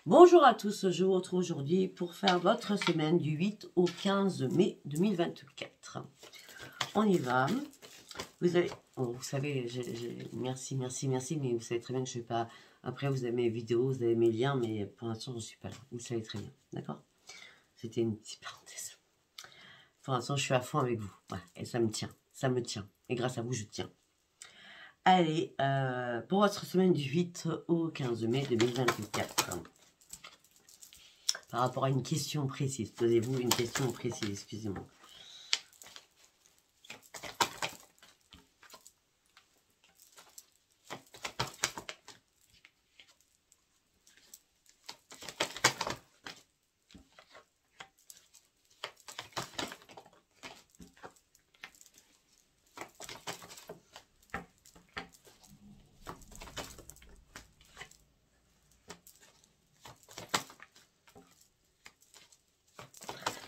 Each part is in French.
Bonjour à tous, je vous retrouve aujourd'hui pour faire votre semaine du 8 au 15 mai 2024. On y va. Vous avez, vous savez, merci, mais vous savez très bien que je ne vais pas... Après, vous avez mes vidéos, vous avez mes liens, mais pour l'instant, je ne suis pas là. Vous le savez très bien, d'accord? C'était une petite parenthèse. Pour l'instant, je suis à fond avec vous. Ouais, et ça me tient, ça me tient. Et grâce à vous, je tiens. Allez, pour votre semaine du 8 au 15 mai 2024. Par rapport à une question précise. Posez-vous une question précise, excusez-moi.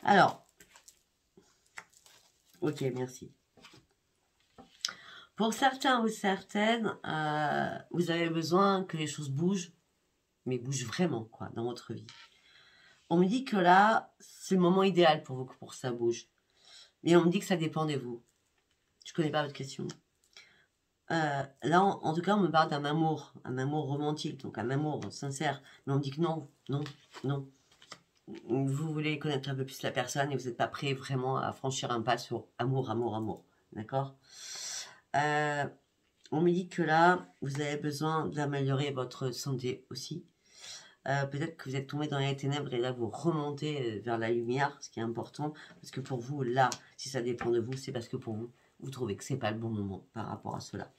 Alors, ok, merci. Pour certains ou certaines, vous avez besoin que les choses bougent, mais bougent vraiment, quoi, dans votre vie. On me dit que là, c'est le moment idéal pour vous, pour que ça bouge. Mais on me dit que ça dépend de vous. Je connais pas votre question. Là, en tout cas, on me parle d'un amour romantique, donc un amour sincère. Mais on me dit que non, non, non. Vous voulez connaître un peu plus la personne et vous n'êtes pas prêt vraiment à franchir un pas sur amour, amour, amour. D'accord? On me dit que là, vous avez besoin d'améliorer votre santé aussi. Peut-être que vous êtes tombé dans les ténèbres et là, vous remontez vers la lumière, ce qui est important. Parce que pour vous, là, si ça dépend de vous, c'est parce que pour vous, vous trouvez que ce n'est pas le bon moment par rapport à cela.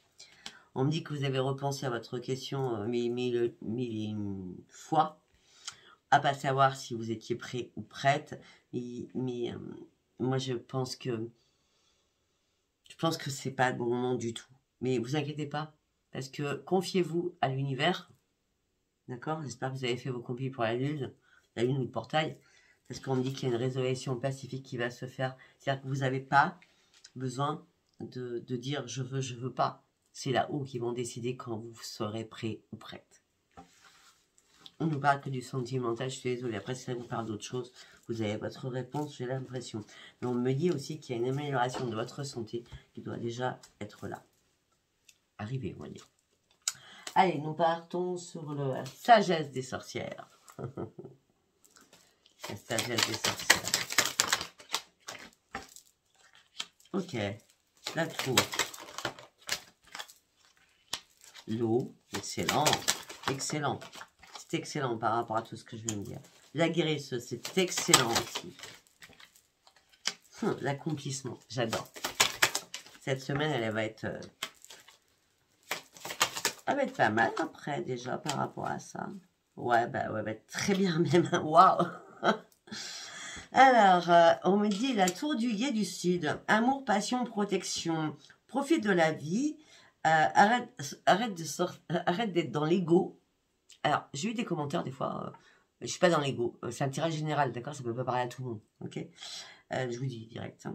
On me dit que vous avez repensé à votre question mille fois, à pas savoir si vous étiez prêt ou prête. Mais moi, je pense que c'est pas le bon moment du tout. Mais vous inquiétez pas, parce que confiez-vous à l'univers. D'accord? J'espère que vous avez fait vos copies pour la lune ou le portail. Parce qu'on me dit qu'il y a une résolution pacifique qui va se faire. C'est-à-dire que vous n'avez pas besoin de dire je veux pas. C'est là-haut qu'ils vont décider quand vous serez prêt ou prête. On ne parle que du sentimental, je suis désolée. Après, si ça vous parle d'autre chose, vous avez votre réponse, j'ai l'impression. Mais on me dit aussi qu'il y a une amélioration de votre santé qui doit déjà être là. Arrivé, on va dire. Allez, nous partons sur la sagesse des sorcières. La sagesse des sorcières. Ok. La tour. L'eau. Excellent. Excellent. C'est excellent par rapport à tout ce que je viens de dire. La guérisseuse, c'est excellent aussi. L'accomplissement, j'adore. Cette semaine, elle va être pas mal après déjà par rapport à ça. Ouais, bah ouais, très bien même. Waouh. Alors, on me dit la tour du guet du Sud. Amour, passion, protection. Profite de la vie. Arrête d'être dans l'ego. Alors, j'ai eu des commentaires des fois. Je suis pas dans l'ego. C'est un tirage général, d'accord? Ça peut pas parler à tout le monde, ok? Je vous dis direct.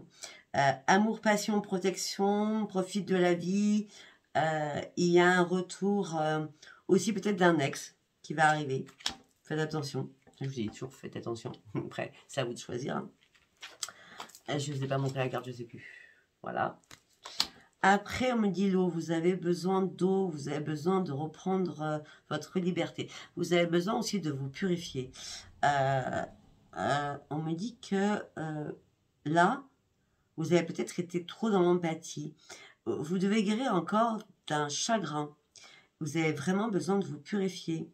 Amour, passion, protection. Profite de la vie. Il y a un retour aussi peut-être d'un ex qui va arriver. Faites attention. Je vous dis toujours, faites attention. Après, c'est à vous de choisir. Je ne vous ai pas montré la carte, je ne sais plus. Voilà. Après, on me dit l'eau. Vous avez besoin d'eau. Vous avez besoin de reprendre votre liberté. Vous avez besoin aussi de vous purifier. On me dit que là, vous avez peut-être été trop dans l'empathie. Vous devez guérir encore d'un chagrin. Vous avez vraiment besoin de vous purifier.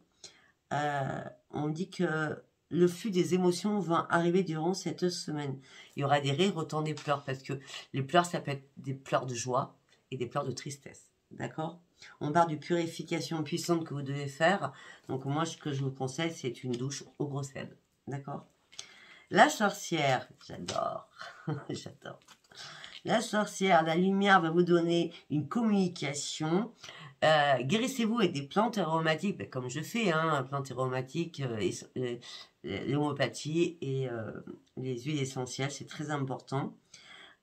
On dit que le flux des émotions va arriver durant cette semaine. Il y aura des rires, autant des pleurs, parce que les pleurs, ça peut être des pleurs de joie et des pleurs de tristesse. D'accord? On parle de purification puissante que vous devez faire. Donc moi, ce que je vous conseille, c'est une douche au gros sel. D'accord? La sorcière, j'adore. J'adore. La sorcière, la lumière va vous donner une communication. Guérissez-vous avec des plantes aromatiques, comme je fais, hein, plantes aromatiques, l'homéopathie et les huiles essentielles, c'est très important,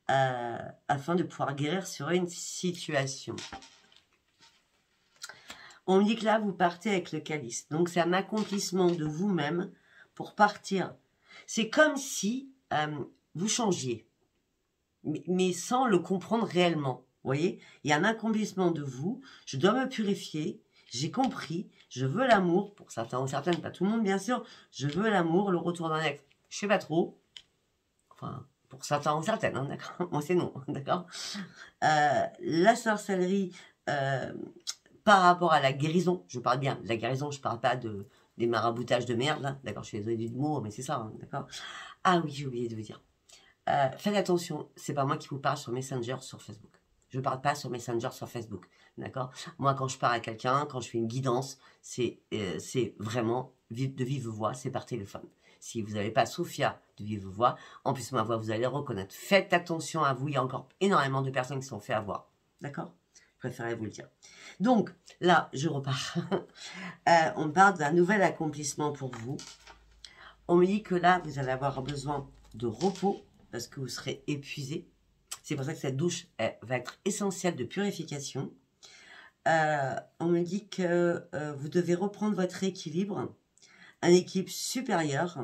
afin de pouvoir guérir sur une situation. On me dit que là, vous partez avec le calice. Donc, c'est un accomplissement de vous-même pour partir. C'est comme si vous changiez, mais sans le comprendre réellement. Vous voyez, il y a un accomplissement de vous. Je dois me purifier. J'ai compris. Je veux l'amour. Pour certains ou certaines, pas tout le monde, bien sûr. Je veux l'amour, le retour d'un ex. Je sais pas trop. Enfin, pour certains ou certaines, hein, d'accord. Moi, c'est non, d'accord. La sorcellerie, par rapport à la guérison, je parle bien de la guérison, je parle pas des maraboutages de merde, là. D'accord, je suis désolée du mot, mais c'est ça, hein, d'accord. Ah oui, j'ai oublié de vous dire. Faites attention, c'est pas moi qui vous parle sur Messenger, sur Facebook. Je parle pas sur Messenger, sur Facebook, d'accord. Moi, quand je parle à quelqu'un, quand je fais une guidance, c'est vraiment de vive voix, c'est par téléphone. Si vous n'avez pas Sophia de vive voix, en plus ma voix, vous allez reconnaître. Faites attention à vous, il y a encore énormément de personnes qui se sont fait avoir, d'accord. Je préférais vous le dire. Donc, là, je repars. On parle d'un nouvel accomplissement pour vous. On me dit que là, vous allez avoir besoin de repos parce que vous serez épuisé. C'est pour ça que cette douche va être essentielle de purification. On me dit que vous devez reprendre votre équilibre, un équilibre supérieur.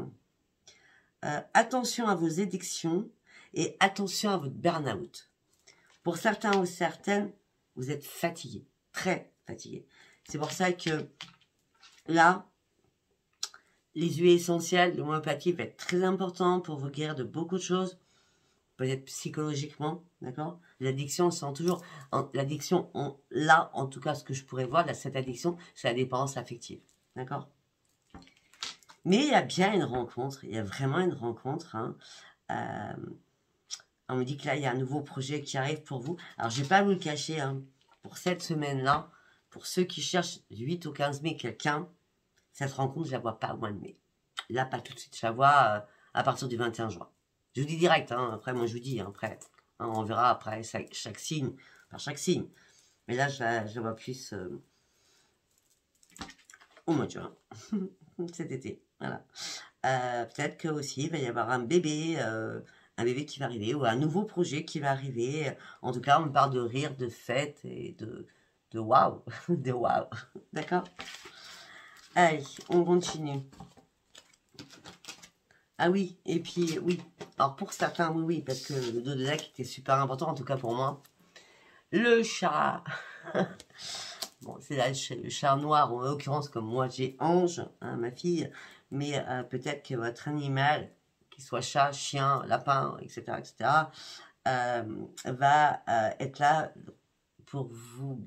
Attention à vos addictions et attention à votre burn-out. Pour certains ou certaines, vous êtes fatigué, très fatigué. C'est pour ça que là, les huiles essentielles, l'homéopathie va être très important pour vous guérir de beaucoup de choses, peut-être psychologiquement, d'accord. L'addiction, c'est toujours... L'addiction, là, en tout cas, ce que je pourrais voir, là, cette addiction, c'est la dépendance affective, d'accord. Mais il y a bien une rencontre, il y a vraiment une rencontre, hein. On me dit que là, il y a un nouveau projet qui arrive pour vous. Alors, je ne vais pas vous le cacher, hein, pour cette semaine-là, pour ceux qui cherchent du 8 au 15 mai quelqu'un, cette rencontre, je ne la vois pas au mois de mai. Là, pas tout de suite. Je la vois à partir du 21 juin. Je vous dis direct, hein, après, moi, je vous dis, hein, après, hein, on verra après chaque signe, par chaque signe. Mais là, je la vois plus au mois de juin, cet été. Voilà. Peut-être que aussi il va y avoir un bébé qui va arriver, ou un nouveau projet qui va arriver. En tout cas, on me parle de rire, de fête et de waouh, de waouh. D'accord. Allez, on continue. Ah oui, et puis oui. Alors pour certains, oui, parce que le dos de lac était super important, en tout cas pour moi. Le chat. Bon, c'est là le chat noir, en l'occurrence, comme moi j'ai Ange, hein, ma fille. Mais peut-être que votre animal, qu'il soit chat, chien, lapin, etc., va être là pour vous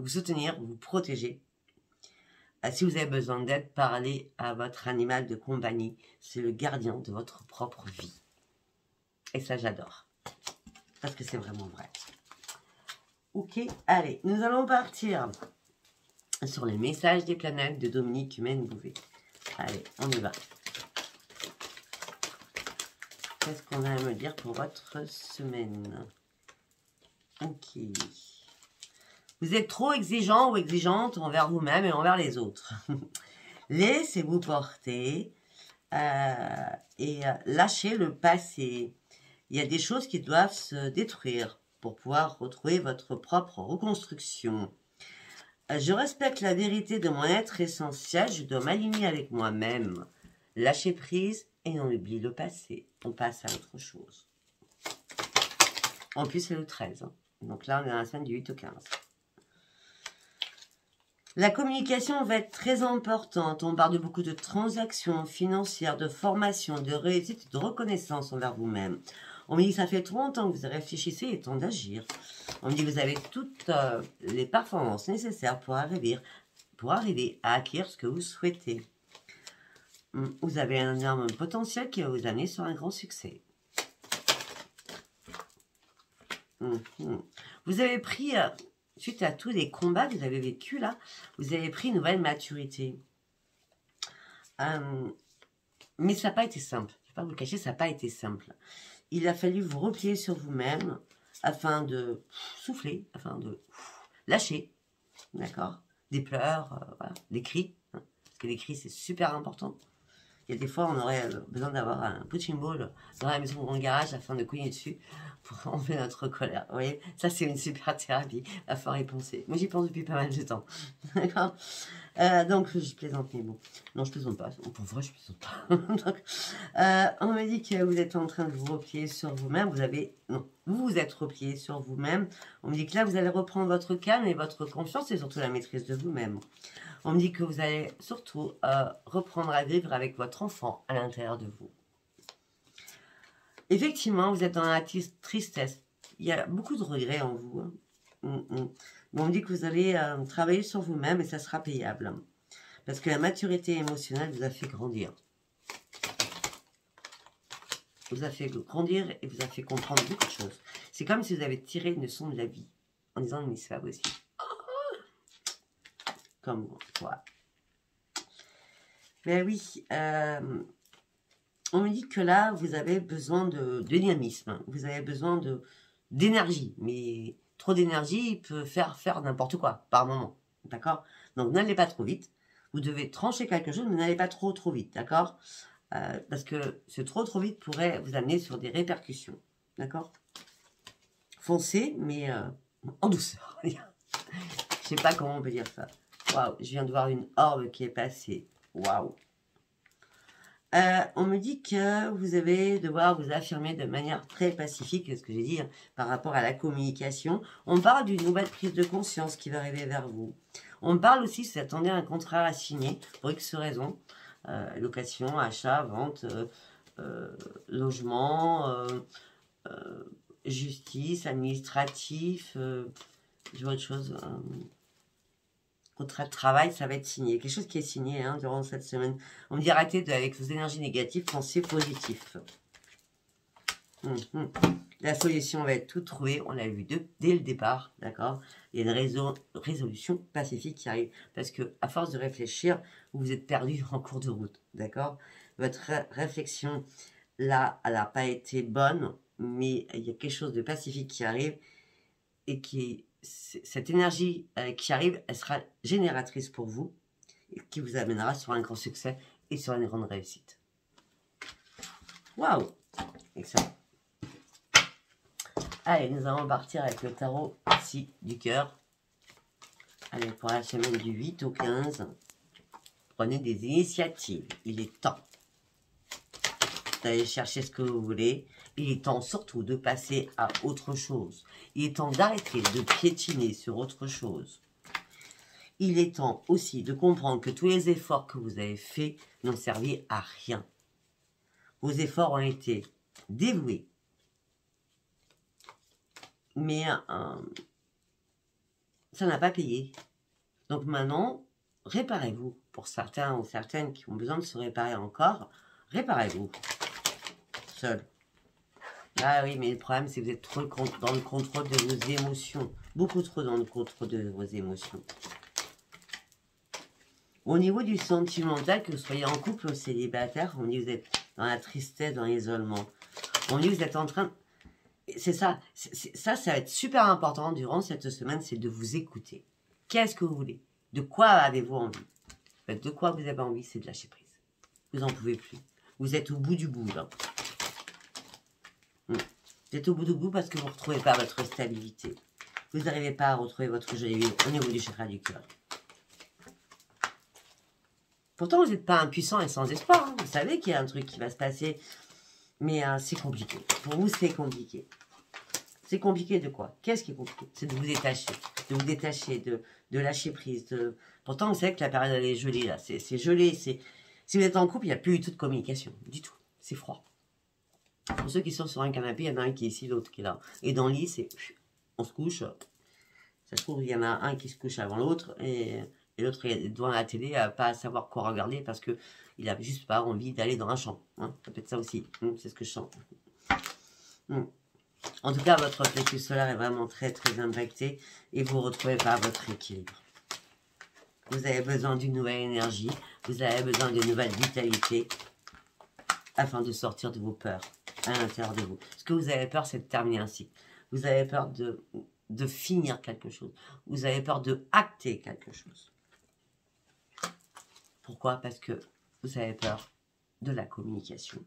soutenir, vous protéger. Si vous avez besoin d'aide, parlez à votre animal de compagnie. C'est le gardien de votre propre vie. Et ça, j'adore. Parce que c'est vraiment vrai. Ok, allez, nous allons partir sur les messages des planètes de Dominique Humaine-Bouvet. Allez, on y va. Qu'est-ce qu'on a à me dire pour votre semaine? Ok. Vous êtes trop exigeant ou exigeante envers vous-même et envers les autres. Laissez-vous porter et lâchez le passé. Il y a des choses qui doivent se détruire pour pouvoir retrouver votre propre reconstruction. Je respecte la vérité de mon être essentiel, je dois m'aligner avec moi-même. Lâcher prise et on oublie le passé. On passe à autre chose. En plus, c'est le 13. Hein. Donc là, on est dans la semaine du 8 au 15. La communication va être très importante. On parle de beaucoup de transactions financières, de formation, de réussite, de reconnaissance envers vous-même. On me dit que ça fait trop longtemps que vous réfléchissez, il est temps d'agir. On me dit que vous avez toutes les performances nécessaires pour arriver à acquérir ce que vous souhaitez. Vous avez un énorme potentiel qui va vous amener sur un grand succès. Vous avez pris, suite à tous les combats que vous avez vécus là, vous avez pris une nouvelle maturité. Mais ça n'a pas été simple. Je ne vais pas vous le cacher, ça n'a pas été simple. Il a fallu vous replier sur vous-même afin de souffler, afin de lâcher, d'accord. Des pleurs, voilà, des cris, hein, parce que les cris c'est super important. Il y a des fois on aurait besoin d'avoir un punching ball dans la maison ou dans le garage afin de cogner dessus pour enlever notre colère. Vous voyez, ça c'est une super thérapie, à falloir y penser. Moi j'y pense depuis pas mal de temps. D'accord. Donc je plaisante, mais bon. Non, je plaisante pas. Pour vrai, je plaisante pas. Donc, on me dit que vous êtes en train de vous replier sur vous-même. Non, vous vous êtes replié sur vous-même. On me dit que là, vous allez reprendre votre calme et votre confiance et surtout la maîtrise de vous-même. On me dit que vous allez surtout reprendre à vivre avec votre enfant à l'intérieur de vous. Effectivement, vous êtes dans la tristesse. Il y a beaucoup de regrets en vous. Hein. Mais on me dit que vous allez travailler sur vous-même et ça sera payable. Parce que la maturité émotionnelle vous a fait grandir. Vous a fait grandir et vous a fait comprendre beaucoup de choses. C'est comme si vous avez tiré une leçon de la vie. En disant, mais c'est pas possible. Comme quoi. Mais oui, on me dit que là, vous avez besoin de dynamisme. Vous avez besoin d'énergie. Mais trop d'énergie peut faire n'importe quoi par moment. D'accord? Donc, n'allez pas trop vite. Vous devez trancher quelque chose, mais n'allez pas trop vite. D'accord? Parce que ce trop vite pourrait vous amener sur des répercussions. D'accord? Foncez, mais en douceur. Je sais pas comment on peut dire ça. Waouh, je viens de voir une orbe qui est passée. Waouh. On me dit que vous allez devoir vous affirmer de manière très pacifique, c'est ce que j'ai dit, hein, par rapport à la communication. On parle d'une nouvelle prise de conscience qui va arriver vers vous. On parle aussi, si vous attendez un contrat à signer, pour X raisons, location, achat, vente, logement, justice, administratif, je vois autre chose, contrat de travail, ça va être signé. Quelque chose qui est signé hein, durant cette semaine. On me dit arrêtez avec vos énergies négatives, pensez positif. La solution va être toute trouvée, on l'a vu dès le départ, d'accord? Il y a une résolution pacifique qui arrive. Parce que à force de réfléchir, vous vous êtes perdu en cours de route, d'accord? Votre réflexion, là, elle n'a pas été bonne, mais il y a quelque chose de pacifique qui arrive et cette énergie qui arrive, elle sera génératrice pour vous et qui vous amènera sur un grand succès et sur une grande réussite. Waouh! Excellent. Allez, nous allons partir avec le tarot ici du cœur. Allez, pour la semaine du 8 au 15, prenez des initiatives. Il est temps d'aller chercher ce que vous voulez. Il est temps surtout de passer à autre chose. Il est temps d'arrêter de piétiner sur autre chose. Il est temps aussi de comprendre que tous les efforts que vous avez faits n'ont servi à rien. Vos efforts ont été dévoués. Mais ça n'a pas payé. Donc maintenant, réparez-vous. Pour certains ou certaines qui ont besoin de se réparer encore, réparez-vous. Seul. Ah oui, mais le problème, c'est que vous êtes trop dans le contrôle de vos émotions. Beaucoup trop dans le contrôle de vos émotions. Au niveau du sentimental, que vous soyez en couple ou célibataire, on dit que vous êtes dans la tristesse, dans l'isolement. On dit que vous êtes en train... C'est ça. Ça va être super important durant cette semaine, c'est de vous écouter. Qu'est-ce que vous voulez? De quoi avez-vous envie? De quoi vous avez envie, c'est de lâcher prise. Vous n'en pouvez plus. Vous êtes au bout du bout, là. Vous êtes au bout du bout parce que vous ne retrouvez pas votre stabilité. Vous n'arrivez pas à retrouver votre joie au niveau du chakra du cœur. Pourtant, vous n'êtes pas impuissant et sans espoir. Hein. Vous savez qu'il y a un truc qui va se passer. Mais c'est compliqué. Pour vous, c'est compliqué. C'est compliqué de quoi? Qu'est-ce qui est compliqué? C'est de vous détacher. De vous détacher, de lâcher prise. Pourtant, vous savez que la période, elle est gelée, là. C'est gelé. Si vous êtes en couple, il n'y a plus du tout de communication. Du tout. C'est froid. Pour ceux qui sont sur un canapé, il y en a un qui est ici, l'autre qui est là. Et dans le lit, c'est... On se couche. Ça se trouve, il y en a un qui se couche avant l'autre. Et l'autre est devant la télé, à pas savoir quoi regarder parce que il n'a juste pas envie d'aller dans un champ. Hein. Ça peut être ça aussi. C'est ce que je sens. En tout cas, votre plexus solaire est vraiment très très impacté et vous ne retrouvez pas votre équilibre. Vous avez besoin d'une nouvelle énergie. Vous avez besoin d'une nouvelle vitalité afin de sortir de vos peurs à l'intérieur de vous. Ce que vous avez peur, c'est de terminer un cycle. Vous avez peur de finir quelque chose. Vous avez peur de acter quelque chose. Pourquoi? Parce que vous avez peur de la communication.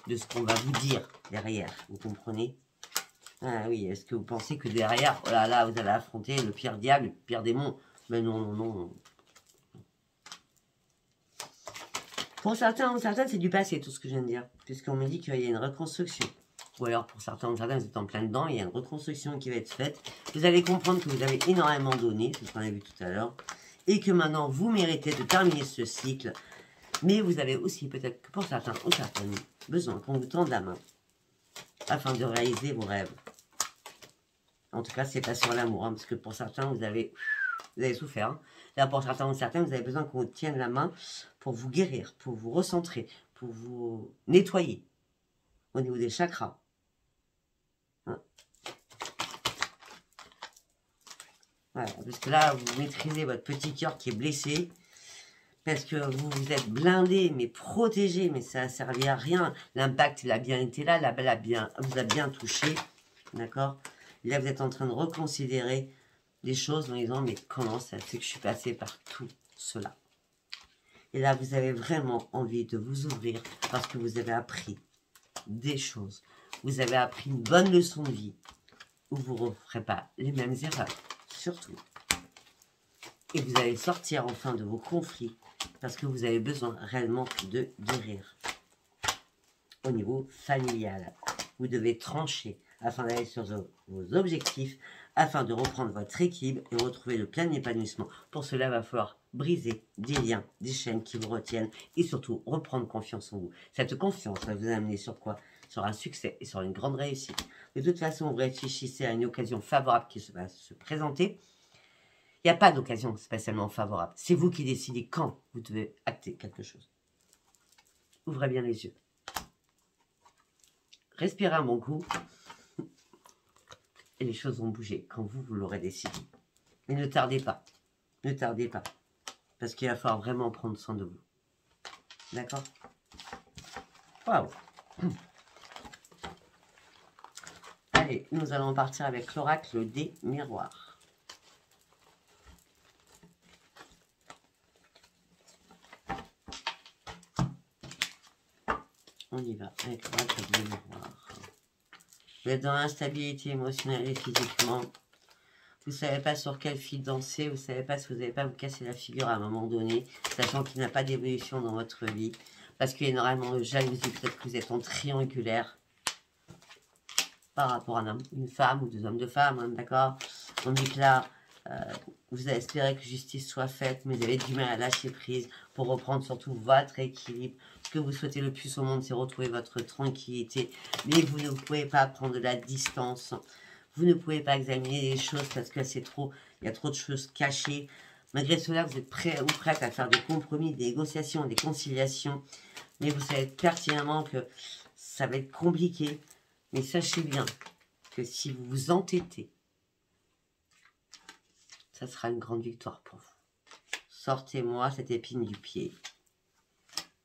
De ce qu'on va vous dire derrière. Vous comprenez? Ah oui, est-ce que vous pensez que derrière, oh là là, vous allez affronter le pire diable, le pire démon? Mais non, non, non. Pour certains ou certaines, c'est du passé, tout ce que je viens de dire. Puisqu'on me dit qu'il y a une reconstruction. Ou alors, pour certains ou certaines, vous êtes en plein dedans, il y a une reconstruction qui va être faite. Vous allez comprendre que vous avez énormément donné, c'est ce qu'on a vu tout à l'heure. Et que maintenant, vous méritez de terminer ce cycle. Mais vous avez aussi, peut-être que pour certains ou certaines, besoin qu'on vous tende la main. Afin de réaliser vos rêves. En tout cas, c'est pas sur l'amour, hein, parce que pour certains, vous avez souffert. Hein. Là, pour certains ou certaines, vous avez besoin qu'on vous tienne la main pour vous guérir, pour vous recentrer, pour vous nettoyer au niveau des chakras. Hein. Voilà, parce que là, vous maîtrisez votre petit cœur qui est blessé, parce que vous êtes blindé, mais protégé, mais ça n'a servi à rien. L'impact, il a bien été là, vous a bien touché, d'accord? Et là, vous êtes en train de reconsidérer des choses en disant, mais comment ça fait que je suis passé par tout cela? Et là, vous avez vraiment envie de vous ouvrir parce que vous avez appris des choses. Vous avez appris une bonne leçon de vie où vous ne referez pas les mêmes erreurs, surtout. Et vous allez sortir enfin de vos conflits parce que vous avez besoin réellement de guérir. Au niveau familial, vous devez trancher afin d'aller sur vos objectifs, afin de reprendre votre équilibre et retrouver le plein épanouissement. Pour cela, il va falloir briser des liens, des chaînes qui vous retiennent et surtout reprendre confiance en vous. Cette confiance va vous amener sur quoi? Sur un succès et sur une grande réussite. De toute façon, vous réfléchissez à une occasion favorable qui va se présenter. Il n'y a pas d'occasion spécialement favorable. C'est vous qui décidez quand vous devez acter quelque chose. Ouvrez bien les yeux. Respirez un bon coup. Et les choses vont bouger quand vous l'aurez décidé. Mais ne tardez pas. Ne tardez pas. Parce qu'il va falloir vraiment prendre soin de vous. D'accord? Waouh! Allez, nous allons partir avec l'oracle des miroirs. On y va avec l'oracle des miroirs. Vous êtes dans l'instabilité émotionnelle et physiquement. Vous ne savez pas sur quel fil danser. Vous ne savez pas si vous n'allez pas vous casser la figure à un moment donné, sachant qu'il n'y a pas d'évolution dans votre vie. Parce qu'il y a énormément de jalousie. Peut-être que vous êtes en triangulaire par rapport à une femme ou deux hommes de femmes, hein, d'accord? On dit que là, vous avez espéré que justice soit faite, mais vous avez du mal à lâcher prise pour reprendre surtout votre équilibre. Ce que vous souhaitez le plus au monde, c'est retrouver votre tranquillité, mais vous ne pouvez pas prendre de la distance. Vous ne pouvez pas examiner les choses parce que c'est trop, il y a trop de choses cachées. Malgré cela, vous êtes prêt ou prête à faire des compromis, des négociations, des conciliations, mais vous savez pertinemment que ça va être compliqué. Mais sachez bien que si vous vous entêtez, ça sera une grande victoire pour vous. Sortez-moi cette épine du pied.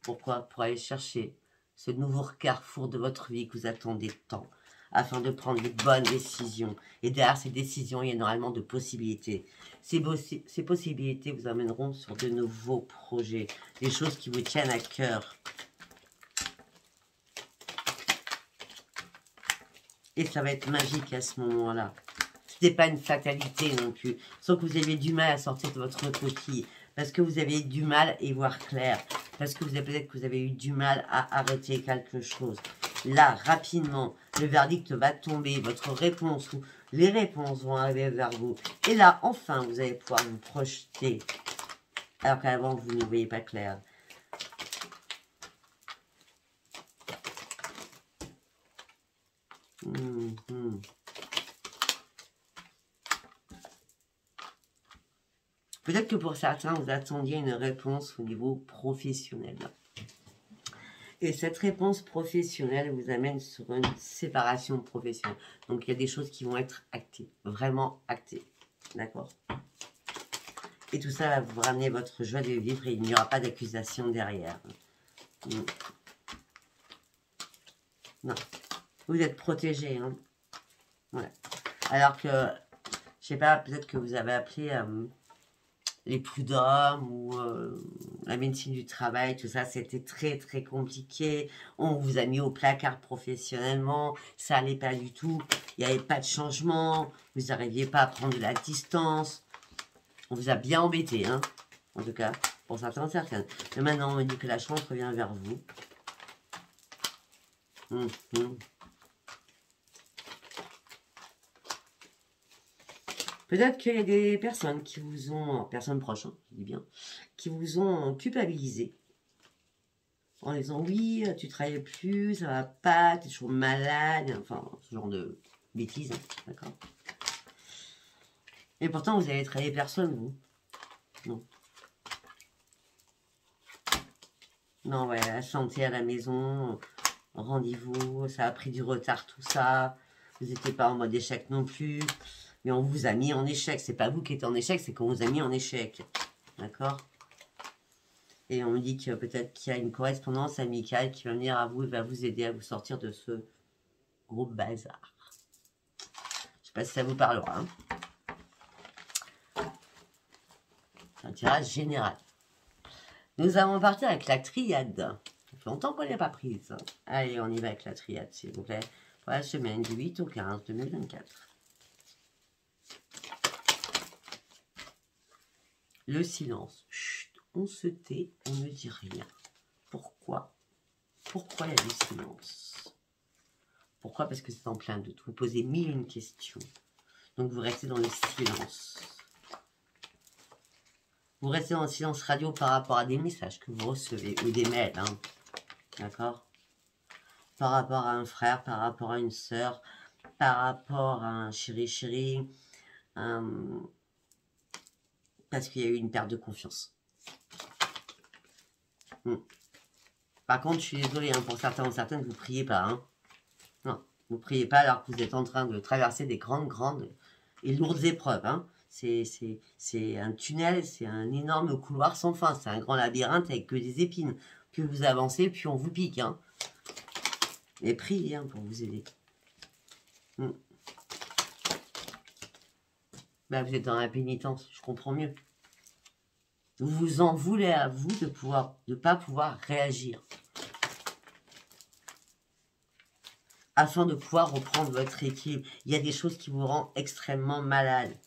Pourquoi? Pour aller chercher ce nouveau carrefour de votre vie que vous attendez tant, afin de prendre les bonnes décisions. Et derrière ces décisions, il y a énormément de possibilités. Ces possibilités vous amèneront sur de nouveaux projets, des choses qui vous tiennent à cœur. Et ça va être magique à ce moment-là. Ce n'est pas une fatalité non plus. Sauf que vous avez du mal à sortir de votre coquille. Parce que vous avez du mal à y voir clair. Parce que peut-être que vous avez eu du mal à arrêter quelque chose. Là, rapidement, le verdict va tomber. Votre réponse ou les réponses vont arriver vers vous. Et là, enfin, vous allez pouvoir vous projeter. Alors qu'avant, vous ne voyez pas clair. Peut-être que pour certains, vous attendiez une réponse au niveau professionnel. Et cette réponse professionnelle vous amène sur une séparation professionnelle. Donc, il y a des choses qui vont être actées, vraiment actées. D'accord? Et tout ça va vous ramener votre joie de vivre et il n'y aura pas d'accusation derrière. Non. Vous êtes protégé. Hein? Ouais. Alors que, je sais pas, peut-être que vous avez appelé les prud'hommes ou la médecine du travail, tout ça, c'était très très compliqué. On vous a mis au placard professionnellement, ça allait pas du tout. Il n'y avait pas de changement, vous n'arriviez pas à prendre de la distance. On vous a bien embêté, hein, en tout cas, pour certains, certaines. Mais maintenant, on me dit que la chance revient vers vous. Peut-être qu'il y a des personnes qui vous ont, personnes proches, hein, je dis bien, qui vous ont culpabilisé en disant oui, tu travailles plus, ça va pas, tu es toujours malade, enfin, ce genre de bêtises, hein, d'accord. Et pourtant, vous avez travaillé personne, vous. Non. Non, ouais, la santé à la maison, rendez-vous, ça a pris du retard, tout ça. Vous n'étiez pas en mode échec non plus. Mais on vous a mis en échec. C'est pas vous qui êtes en échec, c'est qu'on vous a mis en échec. D'accord? Et on me dit que peut-être qu'il y a une correspondance amicale qui va venir à vous et va vous aider à vous sortir de ce gros bazar. Je sais pas si ça vous parlera. Hein. C'est un tirage général. Nous allons partir avec la triade. Ça fait longtemps qu'on n'est pas prise. Allez, on y va avec la triade, s'il vous plaît. Pour la semaine du 8 au 15 2024. Le silence. Chut, on se tait, on ne dit rien. Pourquoi? Pourquoi il y a du silence? Pourquoi? Parce que c'est en plein doute. Vous posez 1001 questions. Donc vous restez dans le silence. Vous restez dans le silence radio par rapport à des messages que vous recevez ou des mails. Hein. D'accord? Par rapport à un frère, par rapport à une sœur, par rapport à un chéri, parce qu'il y a eu une perte de confiance. Par contre, je suis désolée, hein, pour certains ou certaines, vous ne priez pas. Hein. Non, vous ne priez pas alors que vous êtes en train de traverser des grandes et lourdes épreuves. Hein. C'est un tunnel, c'est un énorme couloir sans fin. C'est un grand labyrinthe avec que des épines. Plus vous avancez, plus on vous pique. Hein. Et priez hein, pour vous aider. Bah, vous êtes dans la pénitence, je comprends mieux. Vous vous en voulez à vous de pas pouvoir réagir. Afin de pouvoir reprendre votre équilibre. Il y a des choses qui vous rendent extrêmement malade.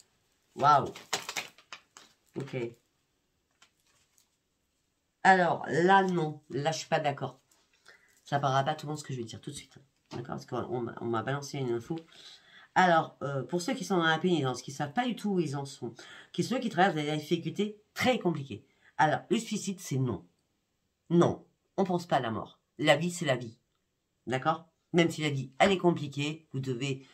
Waouh. Ok. Alors, là, non. Là, je suis pas d'accord. Ça parlera pas tout le monde ce que je vais dire tout de suite. D'accord? Parce qu'on m'a balancé une info. Alors, pour ceux qui sont dans la pénitence, qui ne savent pas du tout où ils en sont, ceux qui traversent des difficultés très compliquées. Alors, le suicide, c'est non. Non, on ne pense pas à la mort. La vie, c'est la vie. D'accord? Même si la vie, elle est compliquée, vous devez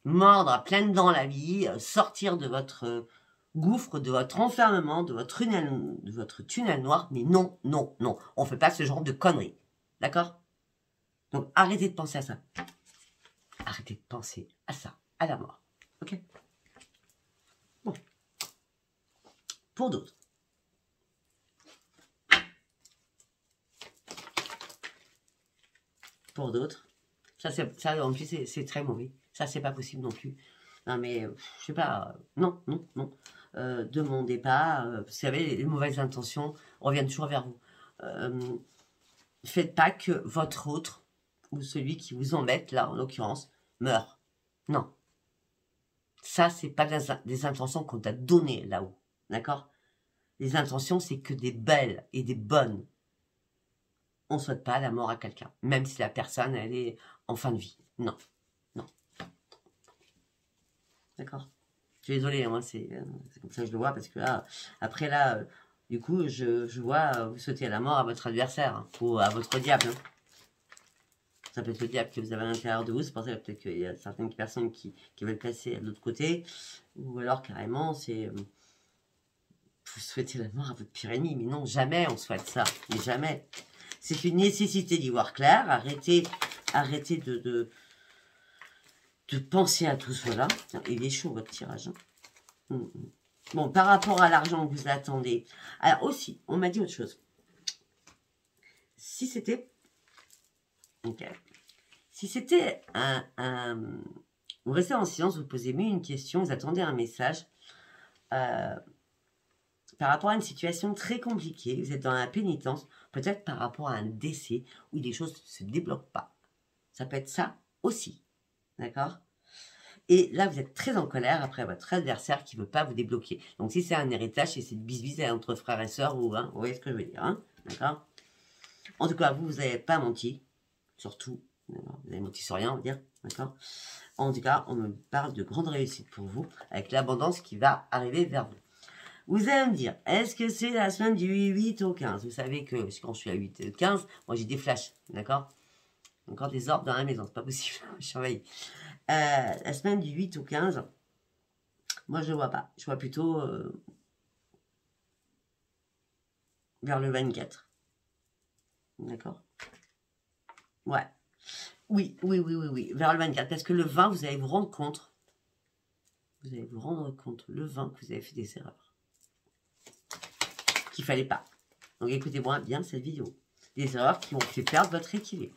mordre à pleines dents la vie, sortir de votre gouffre, de votre enfermement, de votre tunnel noir. Mais non, non, non. On ne fait pas ce genre de conneries. D'accord? Donc, arrêtez de penser à ça. Arrêtez de penser à ça, à la mort. Ok? Bon. Pour d'autres. Pour d'autres. Ça, en plus, c'est très mauvais. Ça, c'est pas possible non plus. Non, mais, je sais pas. Non, non, non. Demandez pas. Vous savez, les mauvaises intentions reviennent toujours vers vous. Faites pas que votre autre, ou celui qui vous embête, là, en l'occurrence, meure. Non. Ça, c'est pas des intentions qu'on t'a données là-haut. D'accord? Les intentions, c'est que des belles et des bonnes. On ne souhaite pas la mort à quelqu'un, même si la personne, elle est en fin de vie. Non. Non. D'accord? Je suis désolée, moi, c'est comme ça que je le vois, parce que là, après là, du coup, je vois vous souhaiter la mort à votre adversaire, hein, ou à votre diable. Hein. Ça peut être le diable que vous avez à l'intérieur de vous, c'est pour ça peut-être qu'il y a certaines personnes qui veulent passer de l'autre côté, ou alors carrément, c'est... vous souhaitez la mort à votre pire ennemi, mais non, jamais on souhaite ça, mais jamais. C'est une nécessité d'y voir clair, arrêtez de penser à tout cela. Il est chaud votre tirage. Hein. Bon, par rapport à l'argent que vous attendez, alors aussi, on m'a dit autre chose. Si c'était... Ok. Si c'était vous restez en silence, vous posez 1001 questions, vous attendez un message. par rapport à une situation très compliquée, vous êtes dans la pénitence, peut-être par rapport à un décès, où des choses ne se débloquent pas. Ça peut être ça aussi, d'accord? Et là, vous êtes très en colère après votre adversaire qui ne veut pas vous débloquer. Donc, si c'est un héritage, c'est de bisbise entre frères et sœurs, ou, hein, vous voyez ce que je veux dire, hein, d'accord? En tout cas, vous n'avez pas menti, surtout, vous avez menti sur rien, on va dire, d'accord? En tout cas, on me parle de grande réussite pour vous, avec l'abondance qui va arriver vers vous. Vous allez me dire, est-ce que c'est la semaine du 8 au 15? Vous savez que quand je suis à 8 et 15, moi j'ai des flashs, d'accord? Encore des ordres dans la maison, c'est pas possible, je suis envahie. La semaine du 8 au 15, moi je ne vois pas. Je vois plutôt vers le 24. D'accord? Ouais. Oui, vers le 24. Parce que le 20, vous allez vous rendre compte. Vous allez vous rendre compte, le 20, que vous avez fait des erreurs. Qu'il ne fallait pas. Donc écoutez-moi bien cette vidéo. Des erreurs qui vont vous faire perdre votre équilibre.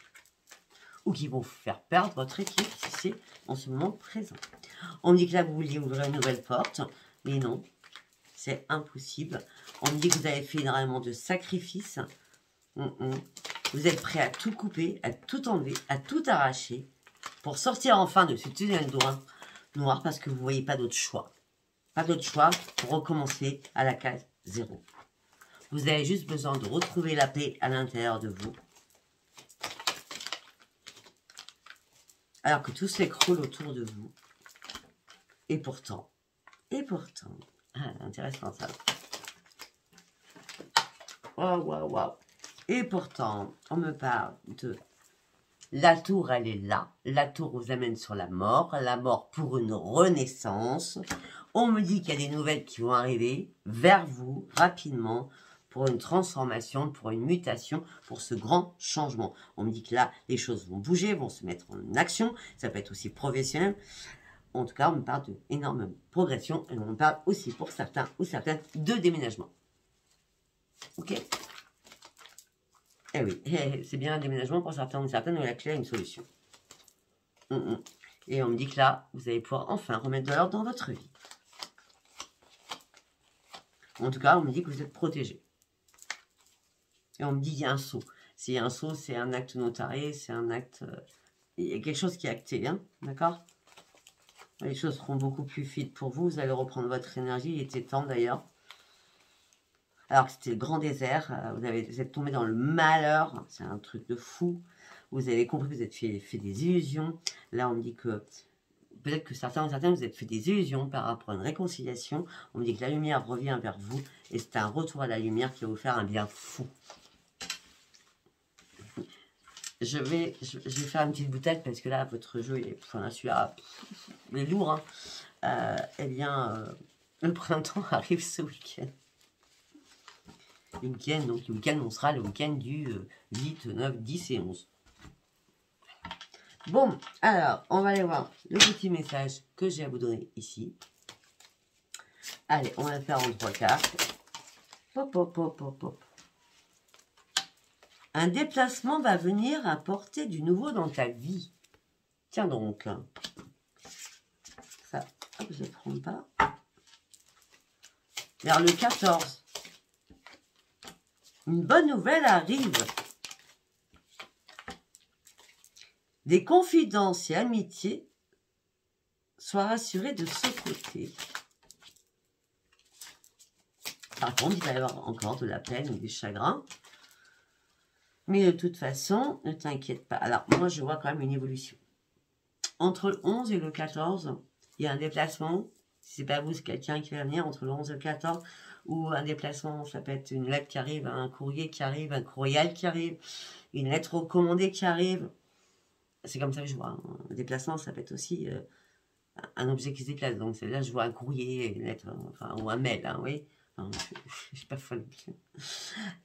Ou qui vont vous faire perdre votre équilibre si c'est en ce moment présent. On me dit que là, vous vouliez ouvrir une nouvelle porte. Mais non, c'est impossible. On me dit que vous avez fait énormément de sacrifices. Vous êtes prêt à tout couper, à tout enlever, à tout arracher pour sortir enfin de ce tunnel noir parce que vous ne voyez pas d'autre choix. Pas d'autre choix pour recommencer à la case 0. Vous avez juste besoin de retrouver la paix à l'intérieur de vous. Alors que tout s'écroule autour de vous. Et pourtant, ah, intéressant ça. Waouh. Et pourtant, on me parle de la tour, elle est là. La tour vous amène sur la mort pour une renaissance. On me dit qu'il y a des nouvelles qui vont arriver vers vous rapidement pour une transformation, pour une mutation, pour ce grand changement. On me dit que là, les choses vont bouger, vont se mettre en action. Ça peut être aussi professionnel. En tout cas, on me parle d'énorme progression et on me parle aussi pour certains ou certaines de déménagement. Ok? Eh oui, c'est bien un déménagement pour certains ou certaines où la clé a une solution. Et on me dit que là, vous allez pouvoir enfin remettre de l'ordre dans votre vie. En tout cas, on me dit que vous êtes protégé. Et on me dit qu'il y a un sceau. S'il y a un sceau, c'est un acte notarié, c'est un acte... il y a quelque chose qui est acté, hein, d'accord? Les choses seront beaucoup plus fluides pour vous. Vous allez reprendre votre énergie. Il était temps d'ailleurs. Alors que c'était le grand désert. Vous êtes tombé dans le malheur. C'est un truc de fou. Vous avez compris que vous êtes fait des illusions. Là, on me dit que peut-être que certains ou certaines vous êtes fait des illusions par rapport à une réconciliation. On me dit que la lumière revient vers vous. Et c'est un retour à la lumière qui va vous faire un bien fou. Je vais faire une petite boutade parce que là, votre jeu, il est, enfin, celui-là, il est lourd. Hein. Eh bien, le printemps arrive ce week-end. Le week-end, on sera le week-end du 8, 9, 10 et 11. Bon, alors, on va aller voir le petit message que j'ai à vous donner ici. Allez, on va le faire en 3 cartes. Pop. Un déplacement va venir apporter du nouveau dans ta vie. Tiens donc. Ça, hop, je ne prends pas. Vers le 14. Une bonne nouvelle arrive. Des confidences et amitiés soient rassurées de ce côté. Par contre, il va y avoir encore de la peine ou du chagrin. Mais de toute façon, ne t'inquiète pas. Alors, moi, je vois quand même une évolution. Entre le 11 et le 14, il y a un déplacement. Si c'est pas vous, c'est quelqu'un qui va venir entre le 11 et le 14. Ou un déplacement, ça peut être une lettre qui arrive, un courrier qui arrive, un courriel qui arrive, une lettre recommandée qui arrive. C'est comme ça que je vois. Un déplacement, ça peut être aussi un objet qui se déplace. Donc là, je vois un courrier, une lettre, enfin, ou un mail, hein, oui. Non, je ne suis pas folle.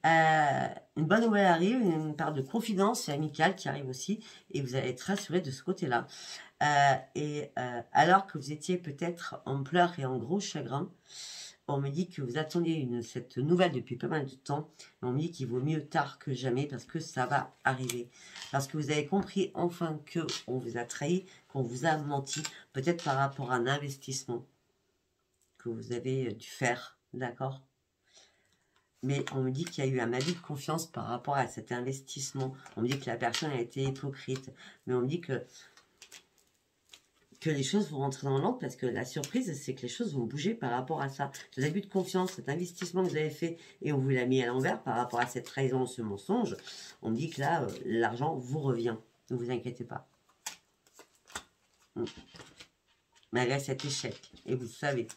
Une bonne nouvelle arrive, une part de confidence et amicale qui arrive aussi, et vous allez être rassuré de ce côté-là. Alors que vous étiez peut-être en pleurs et en gros chagrin, on me dit que vous attendiez cette nouvelle depuis pas mal de temps. On me dit qu'il vaut mieux tard que jamais parce que ça va arriver. Parce que vous avez compris enfin qu'on vous a trahi, qu'on vous a menti, peut-être par rapport à un investissement que vous avez dû faire. D'accord? Mais on me dit qu'il y a eu un abus de confiance par rapport à cet investissement. On me dit que la personne a été hypocrite. Mais on me dit que les choses vont rentrer dans l'ordre parce que la surprise, c'est que les choses vont bouger par rapport à ça. Cet abus de confiance, cet investissement que vous avez fait et on vous l'a mis à l'envers par rapport à cette trahison, ce mensonge, on me dit que là, l'argent vous revient. Ne vous inquiétez pas. Malgré cet échec. Et vous savez.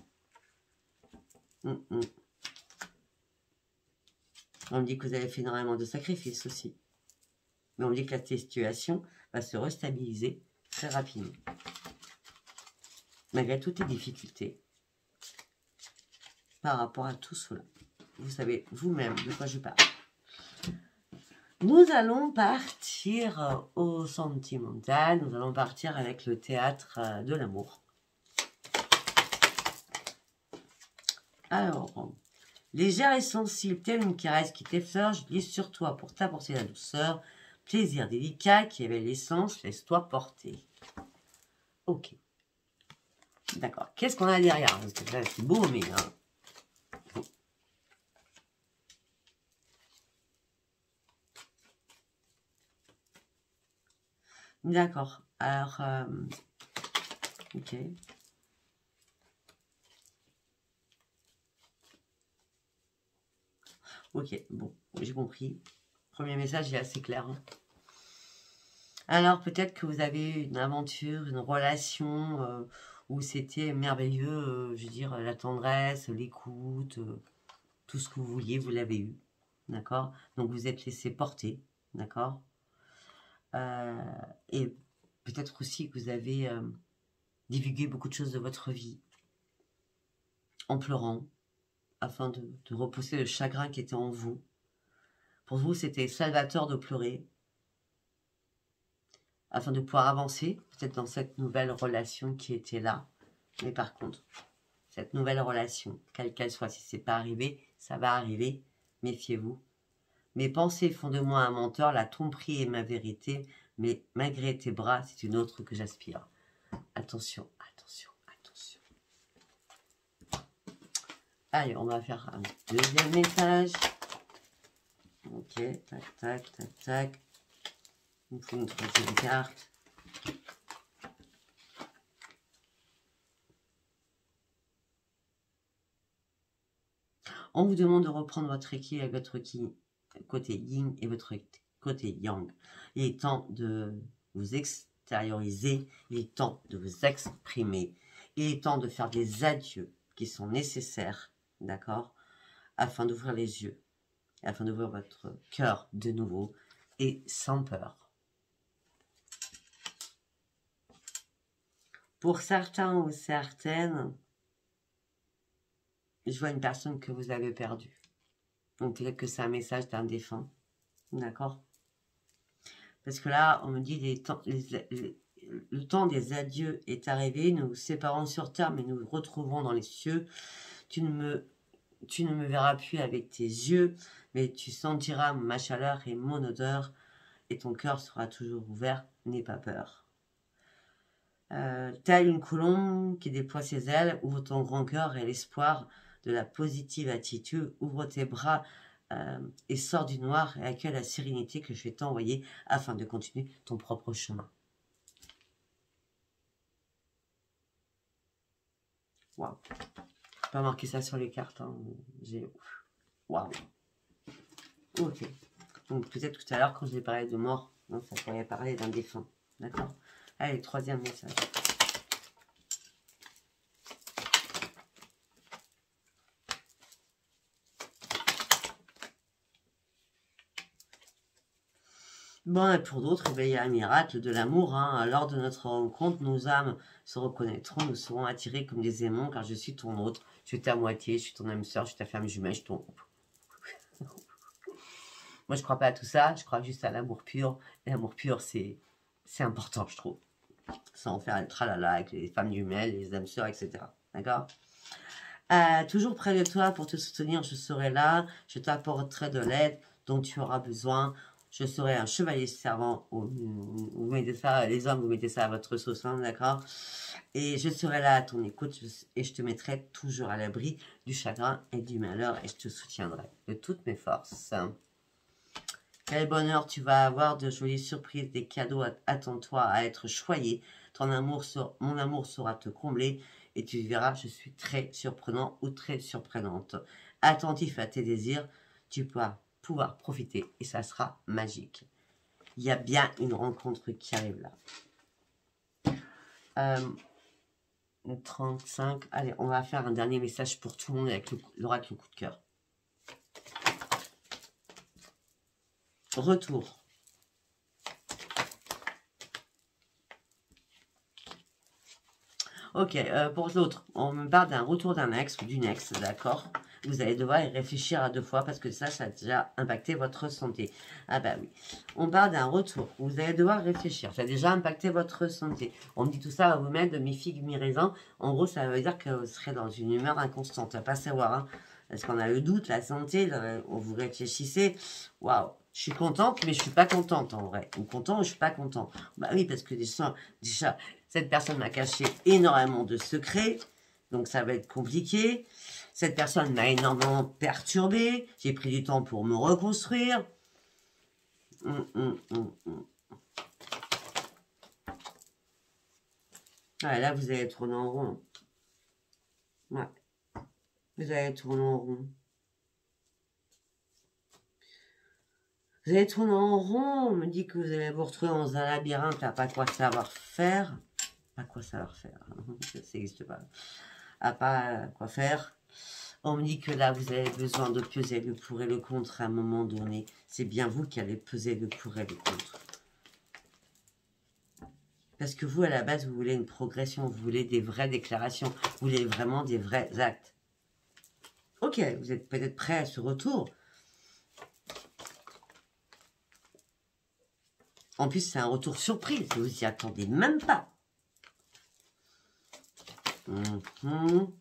On me dit que vous avez fait énormément de sacrifices aussi. Mais on me dit que la situation va se restabiliser très rapidement. Malgré toutes les difficultés. Par rapport à tout cela. Vous savez vous-même de quoi je parle. Nous allons partir au sentimental. Nous allons partir avec le théâtre de l'amour. Alors... Légère et sensible, telle une caresse qui t'effleure, je glisse sur toi pour t'apporter la douceur. Plaisir délicat qui avait l'essence, laisse-toi porter. Ok. D'accord. Qu'est-ce qu'on a derrière? Parce que là, c'est beau, mais... Hein. D'accord. Alors... ok. Ok, bon, j'ai compris. Premier message est assez clair. Hein. Alors, peut-être que vous avez eu une aventure, une relation où c'était merveilleux, je veux dire, la tendresse, l'écoute, tout ce que vous vouliez, vous l'avez eu. D'accord? Donc, vous êtes laissé porter. D'accord? Et peut-être aussi que vous avez divulgué beaucoup de choses de votre vie en pleurant, afin de repousser le chagrin qui était en vous. Pour vous, c'était salvateur de pleurer, afin de pouvoir avancer, peut-être dans cette nouvelle relation qui était là. Mais par contre, cette nouvelle relation, quelle qu'elle soit, si c'est pas arrivé, ça va arriver, méfiez-vous. Mes pensées font de moi un menteur, la tromperie est ma vérité, mais malgré tes bras, c'est une autre que j'aspire. Attention, attention, attention. Allez, on va faire un deuxième message. Ok, tac, tac, tac, tac. Il faut une troisième carte. On vous demande de reprendre votre équilibre, votre côté yin et votre côté yang. Il est temps de vous extérioriser, il est temps de vous exprimer, il est temps de faire des adieux qui sont nécessaires, d'accord, afin d'ouvrir les yeux, afin d'ouvrir votre cœur de nouveau et sans peur. Pour certains ou certaines, je vois une personne que vous avez perdue. Donc peut-être que c'est un message d'un défunt. D'accord? Parce que là, on me dit le temps des adieux est arrivé. Nous nous séparons sur terre, mais nous nous retrouverons dans les cieux. Tu ne me verras plus avec tes yeux, mais tu sentiras ma chaleur et mon odeur, et ton cœur sera toujours ouvert. N'aie pas peur. Telle une colombe qui déploie ses ailes, ouvre ton grand cœur et l'espoir de la positive attitude, ouvre tes bras et sors du noir et accueille la sérénité que je vais t'envoyer afin de continuer ton propre chemin. Waouh. Je peux pas marquer ça sur les cartes. Hein. Waouh. Ok. Donc peut-être tout à l'heure quand j'ai parlé de mort, non, ça pourrait parler d'un défunt. D'accord? Allez, troisième message. Bon, et pour d'autres, il y a un miracle de l'amour. Hein. Lors de notre rencontre, nos âmes se reconnaîtront, nous serons attirés comme des aimants, car je suis ton autre, je suis ta moitié, je suis ton âme sœur, je suis ta femme jumelle, je suis ton... Moi, je crois pas à tout ça, je crois juste à l'amour pur. Et l'amour pur, c'est important, je trouve. Sans faire le tralala avec les femmes jumelles, les âmes sœurs, etc. D'accord? Toujours près de toi pour te soutenir, je serai là, je t'apporterai de l'aide dont tu auras besoin. Je serai un chevalier servant. Vous mettez ça, les hommes, vous mettez ça à votre sauce, hein, d'accord? Et je serai là à ton écoute et je te mettrai toujours à l'abri du chagrin et du malheur et je te soutiendrai de toutes mes forces. Quel bonheur tu vas avoir, de jolies surprises, des cadeaux. Attends-toi à être choyé. Mon amour saura te combler et tu verras, je suis très surprenant ou très surprenante. Attentif à tes désirs, tu vas pouvoir profiter et ça sera magique. Il y a bien une rencontre qui arrive là. 35. Allez, on va faire un dernier message pour tout le monde avec l'oracle coup de cœur. Retour. Ok, pour l'autre, on me parle d'un retour d'un ex ou d'une ex, d'accord? Vous allez devoir y réfléchir à 2 fois parce que ça a déjà impacté votre santé. Ah bah oui. On parle d'un retour. Vous allez devoir réfléchir. Ça a déjà impacté votre santé. On me dit tout ça va vous mettre de mi-figue, mi-raisin. En gros, ça veut dire que vous serez dans une humeur inconstante. À pas savoir, hein. Parce qu'on a le doute, la santé, vous réfléchissez. Waouh, je suis contente, mais je suis pas contente en vrai. Ou content, ou je suis pas content. Bah oui, parce que déjà cette personne m'a caché énormément de secrets. Donc ça va être compliqué. Cette personne m'a énormément perturbé. J'ai pris du temps pour me reconstruire. Ah, là, vous allez tourner en rond. Ouais. Vous allez tourner en rond. Vous allez tourner en rond. On me dit que vous allez vous retrouver dans un labyrinthe à pas quoi savoir faire. Pas quoi savoir faire. Ça n'existe pas. À pas quoi faire. On me dit que là, vous avez besoin de peser le pour et le contre à un moment donné. C'est bien vous qui allez peser le pour et le contre. Parce que vous, à la base, vous voulez une progression. Vous voulez des vraies déclarations. Vous voulez vraiment des vrais actes. Ok, vous êtes peut-être prêt à ce retour. En plus, c'est un retour surprise. Vous n'y attendez même pas.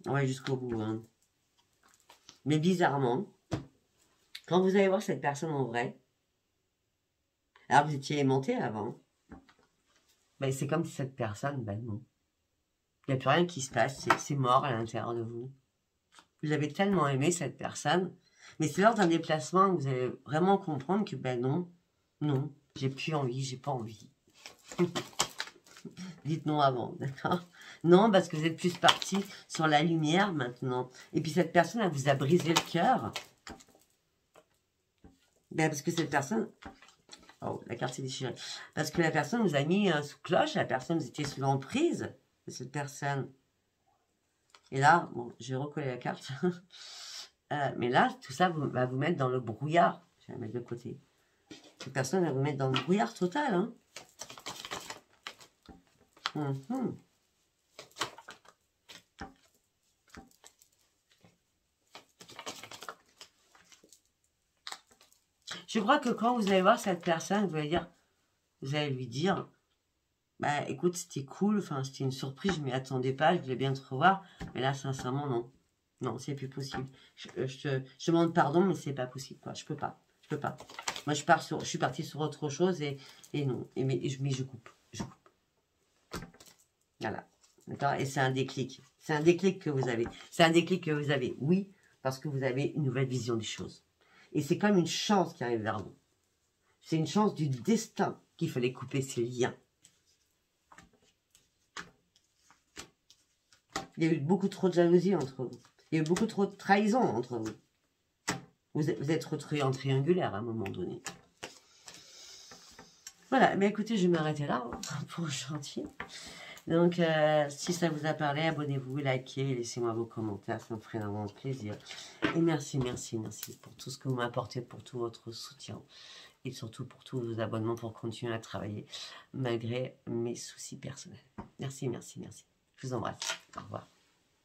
Ouais, jusqu'au bout. Hein. Mais bizarrement, quand vous allez voir cette personne en vrai, alors vous étiez aimanté avant, ben c'est comme si cette personne, ben non. Il n'y a plus rien qui se passe, c'est mort à l'intérieur de vous. Vous avez tellement aimé cette personne, mais c'est lors d'un déplacement que vous allez vraiment comprendre que ben non, j'ai plus envie, j'ai pas envie. Dites non avant, d'accord? Non, parce que vous êtes plus parti sur la lumière maintenant. Et puis cette personne, elle vous a brisé le cœur. Ben, parce que cette personne... Oh, la carte s'est déchirée. Parce que la personne vous a mis sous cloche, la personne, vous étiez sous l'emprise de cette personne. Et là, bon, je vais recoller la carte. Mais là, tout ça va vous mettre dans le brouillard. Je vais la mettre de côté. Cette personne va vous mettre dans le brouillard total, hein. Je crois que quand vous allez voir cette personne, vous allez lui dire, bah écoute, c'était cool, enfin c'était une surprise, je m'y attendais pas, je voulais bien te revoir, mais là sincèrement non, non c'est plus possible. Je demande pardon, mais c'est pas possible, quoi. Je peux pas. Moi je suis partie sur autre chose et non, mais je coupe. Voilà, d'accord. Et c'est un déclic, que vous avez. C'est un déclic que vous avez, oui, parce que vous avez une nouvelle vision des choses. Et c'est comme une chance qui arrive vers vous. C'est une chance du destin qu'il fallait couper ces liens. Il y a eu beaucoup trop de jalousie entre vous. Il y a eu beaucoup trop de trahison entre vous. Vous êtes retrouvés en triangulaire à un moment donné. Voilà, mais écoutez, je vais m'arrêter là pour aujourd'hui. Donc, si ça vous a parlé, abonnez-vous, likez, laissez-moi vos commentaires, ça me ferait vraiment plaisir. Et merci pour tout ce que vous m'apportez, pour tout votre soutien. Et surtout pour tous vos abonnements pour continuer à travailler malgré mes soucis personnels. Merci. Je vous embrasse. Au revoir.